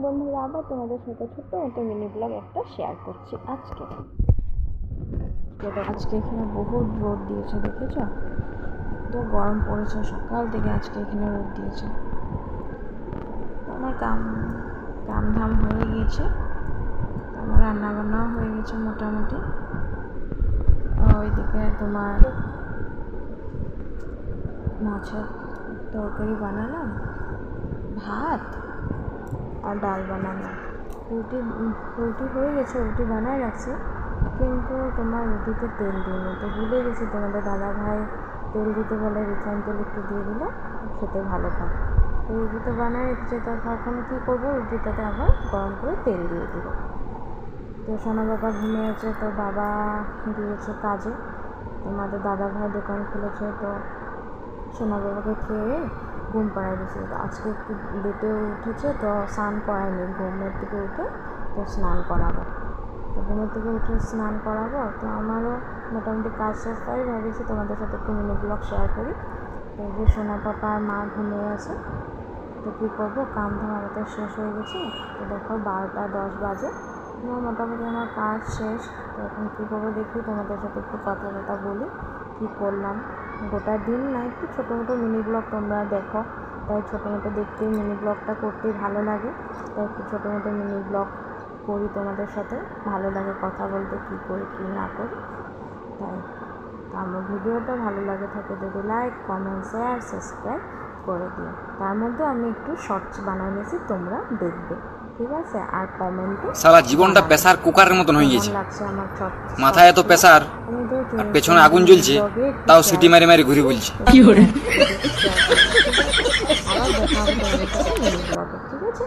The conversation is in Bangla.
বন্ধুরা, আবার তোমাদের সাথে ছোট্ট মতো মিনি ব্লগ একটা শেয়ার করছি। আজকে এখানে বহুত রোদ দিয়েছে, দেখেছো? তো গরম পড়েছে সকাল থেকে, আজকে এখানে রোদ দিয়েছে। আমার কাম ধাম হয়ে গিয়েছে, আমার রান্না বান্নাও হয়ে গেছে মোটামুটি। ওইদিকে তোমার মাছের তরকারি বানালাম, ভাত আর ডাল বানালাম। রুটি হয়ে গেছে, রুটি বানায় রাখছি, কিন্তু তোমার রুটিতে তেল দিইনি, তো ভুলে গেছি। তোমাদের দাদা ভাই তেল দিতে বলে, রিফাইন তেল একটু দিয়ে দিলে খেতে ভালো পায়। তো রুটি তো বানায় রেখেছে, তো এখন কী করবো, রুটিটাতে আবার গরম করে তেল দিয়ে দিব। তো সোনা বাবা ঘুমিয়ে আছে, তো বাবা গিয়েছে কাজে। তোমাদের দাদা ভাই দোকান খুলেছে, তো সোনা বাবাকে খেয়ে ঘুম পাড়ায় দিয়েছে। আজকে একটু লেটে উঠেছে, তো স্নান করায়নি। ঘুমের থেকে উঠে তো স্নান করাবো, তো ঘুমের থেকে উঠে স্নান করাবো। তো আমারও মোটামুটি কাজ শেষ, তাই ভেবেছি তোমাদের সাথে একটু মিনি ব্লগ শেয়ার করি। তো যে সোনা পাপা আর মা ঘুমিয়ে আছে, তো কী করবো, কাম ধাম আমাদের শেষ হয়ে গেছে। তো দেখো 12:10 বাজে, মোটামুটি আমার কাজ শেষ। তো এখন কী করবো দেখি, তোমাদের সাথে একটু কথা বলি কী করলাম। গোটা দিন না, একটু ছোটো মোটো মিনি ব্লগ তোমরা দেখো, তাই ছোটো মোটো দেখতে মিনি ব্লগটা করতেই ভালো লাগে। তাই একটু ছোটো মোটো মিনি ব্লগ করি তোমাদের সাথে, ভালো লাগে কথা বলতে, কী করি কী না করি। তাই আমার ভিডিওটা ভালো লাগে থাকে যদি লাইক, কমেন্ট, শেয়ার, সাবস্ক্রাইব করে দিও। তার মধ্যে আমি একটু শর্টস বানিয়ে নিয়েছি, তোমরা দেখবে, ঠিক আছে? আর কমেন্টে সারা জীবনটা প্রেসার কুকারের মতন হয়ে গেছে। মাথায় এত প্রেসার আর পেছনে আগুন জ্বলছে, তাও সিটি মারি মারি ঘুরে বলছে কি করে। আবার দেখা হবে তোমাদের সাথে মিনি ব্লগে, ঠিক আছে?